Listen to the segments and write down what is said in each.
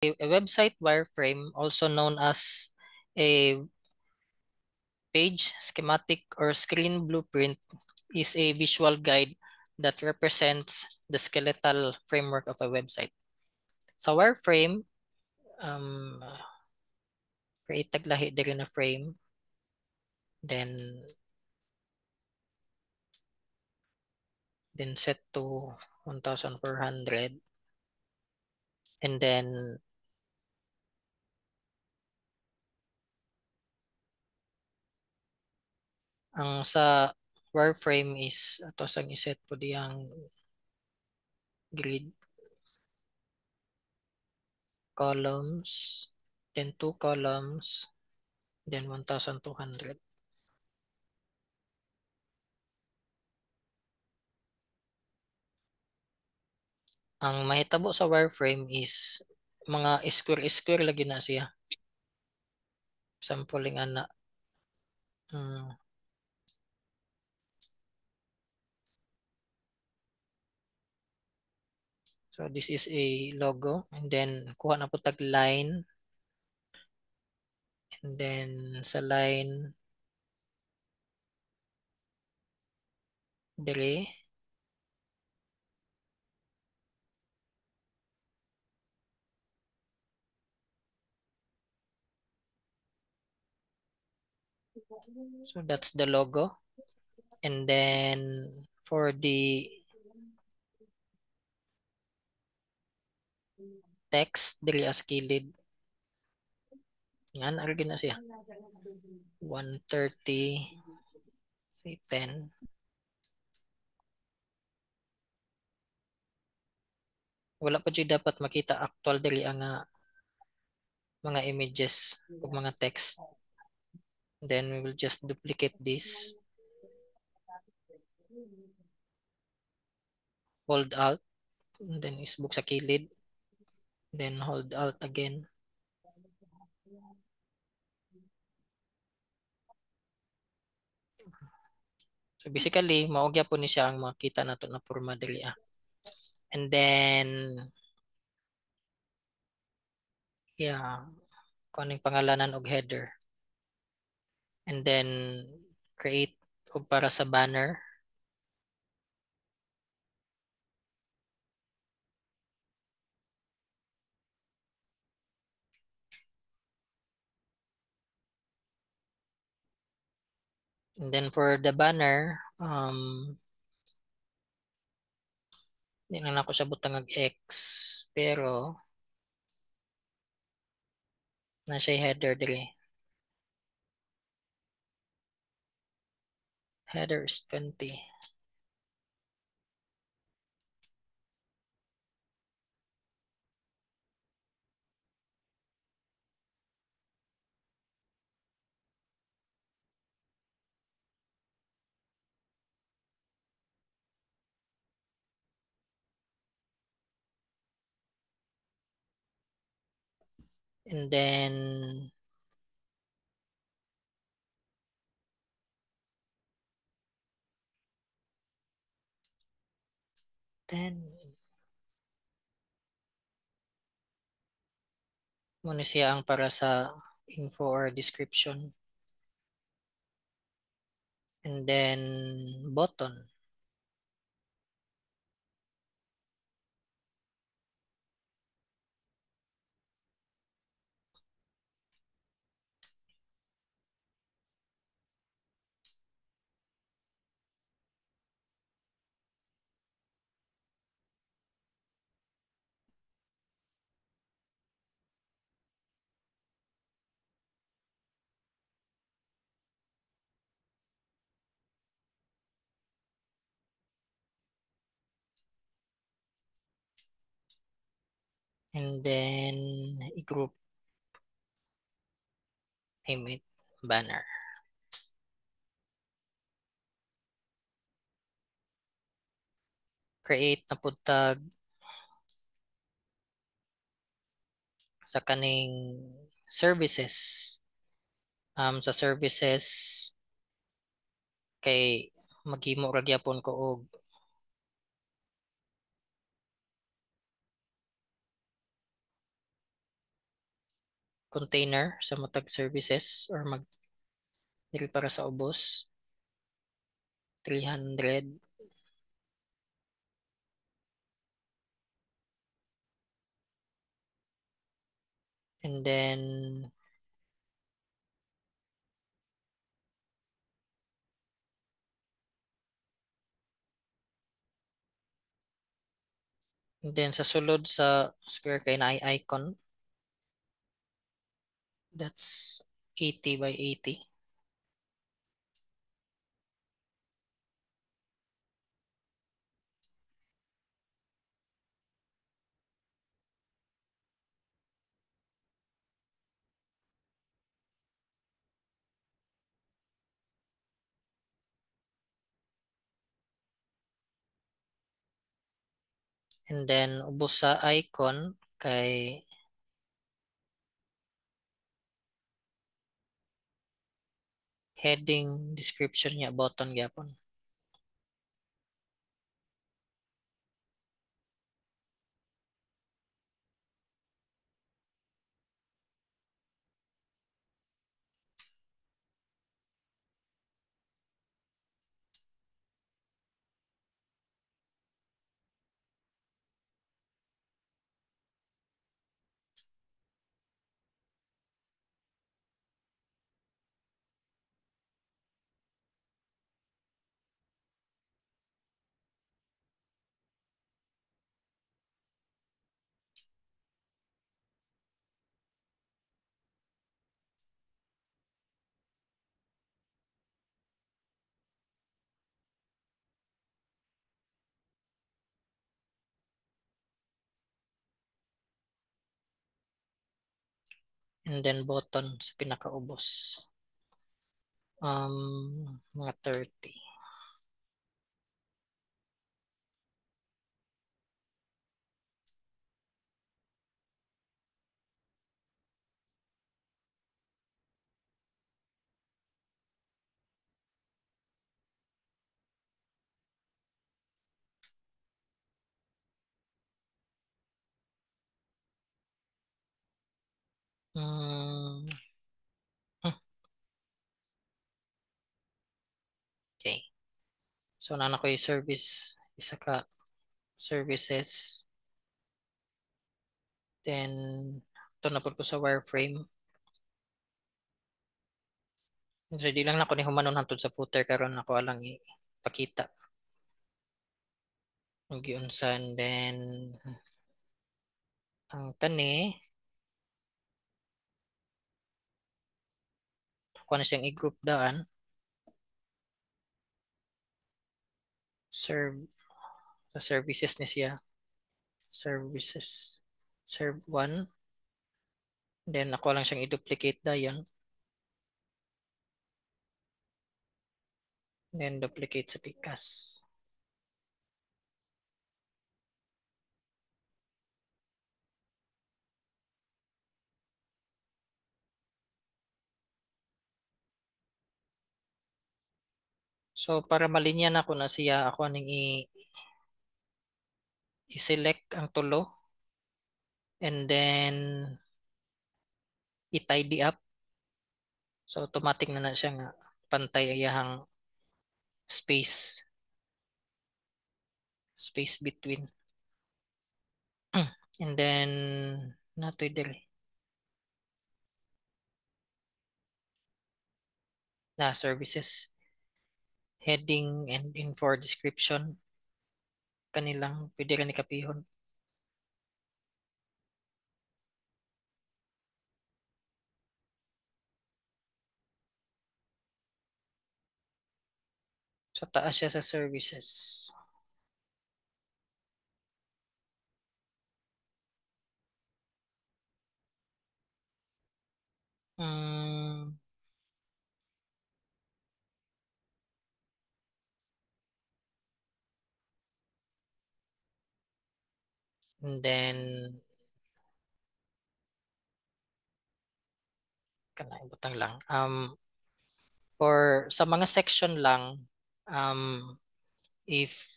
A website wireframe, also known as a page, schematic, or screen blueprint, is a visual guide that represents the skeletal framework of a website. Sa wireframe, um, create taglahi diri na frame, then set to 1,400, and then ang sa wireframe is ato sang iset po diyang grid columns, then 2 columns, then 1,200. Ang mahitabo sa wireframe is mga square-square lagi na siya. Sampling ana. Mm. So this is a logo, and then kuha na po tag line, and then sa line dire so that's the logo. And then for the text diri as kilid, yan argi na siya 130, say 10. Wala pa dyan dapat makita actual diri ang mga images o mga text. Then we will just duplicate this, hold alt, and then isbuk sa kilid, then hold alt again. So basically, maugya po ni siya ang makita nato na porma diri ah. And then, yeah, kung anong pangalanan og header. And then, create og para sa banner. And then for the banner, di na ako sa butang X, pero na siya header diri. Header is 20. And then, then, muna siya ang para sa info or description. And then, button. And then, i-group image banner. Create na putag sa kaning services. Sa services, kay maghimo ra gyapon ko og container sa matag services or mag dili para sa ubos 300. And then sa sulod sa square kay na ay icon, that's 80 by 80. And then ubos sa icon kay heading description niya button gyapon. And then button sa pinakaubos. Mga 30. Mm, hmm, okay. So na ko yung service, isa ka services. Then ito na po ko sa wireframe. Ready lang na ko ni humanon hantod sa footer karon ako alang ipakita. Ang giunsa and then ang kani kuha na siyang i-group daan. Serve sa services ni siya. Services. Serve 1. Then ako lang siyang i-duplicate dayon. Then duplicate sa pikas. So para malinyan ako na siya, ako ning i-select ang tulo and then i-tidy up. So automatic na siya nga pantay ayahang space between. And then nato dili na services heading and info description kanilang pwede ka ni kapihon. Sa taas siya sa services. Mm, and then kanang butang lang. For sa mga section lang, if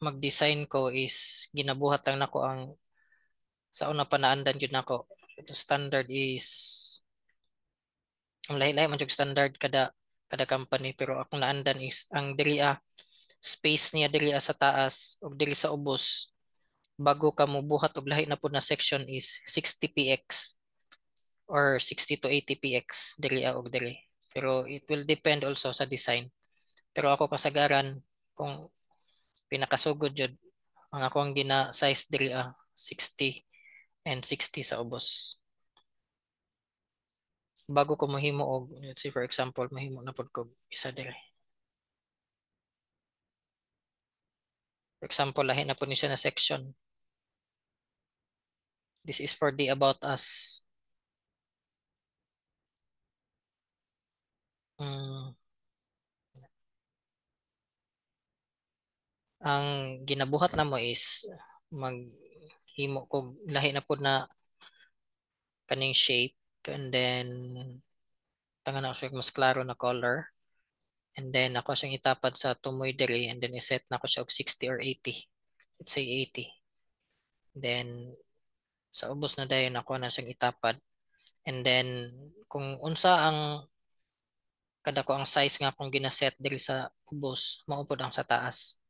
mag-design ko is ginabuhat lang nako ang sa una pa naandan yun nako The standard is ang lahi-lahi man jud standard kada kada company, pero akong naandan is ang diri space niya diri sa taas ug diri sa ubos bago ka mobuhat og lahi na pud na section is 60 px or 60 to 80 px diri og diri. Pero it will depend also sa design. Pero ako kasagaran kung pinakasugod jud ang akong gina size diri 60 and 60 sa ubos. Bago ko mahimo og let's say for example mahimo na pud ko isa diri. For example lahi na pud ni siya na section. This is for the about us. Mm, ang ginabuhat na mo is maghimo kog lahi na pud na kaning shape, and then tangan ako siya mas klaro na color, and then ako siyang itapad sa tumoy diri, and then iset na ko siya og 60 or 80, let's say 80, then sa ubos na dayon ako na siyang itapad, and then kung unsa ang kada ko ang size nga akong ginaset diri sa ubos maupod ang sa taas,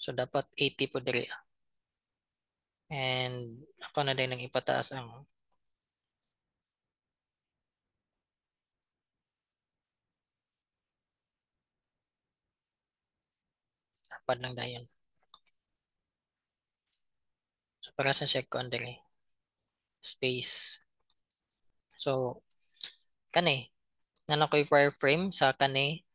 so dapat 80 po diri, and ako na din ang ipataas ang tapad ng dayon. So para sa check ko diri space. So kani nanan ko'y wireframe sa kani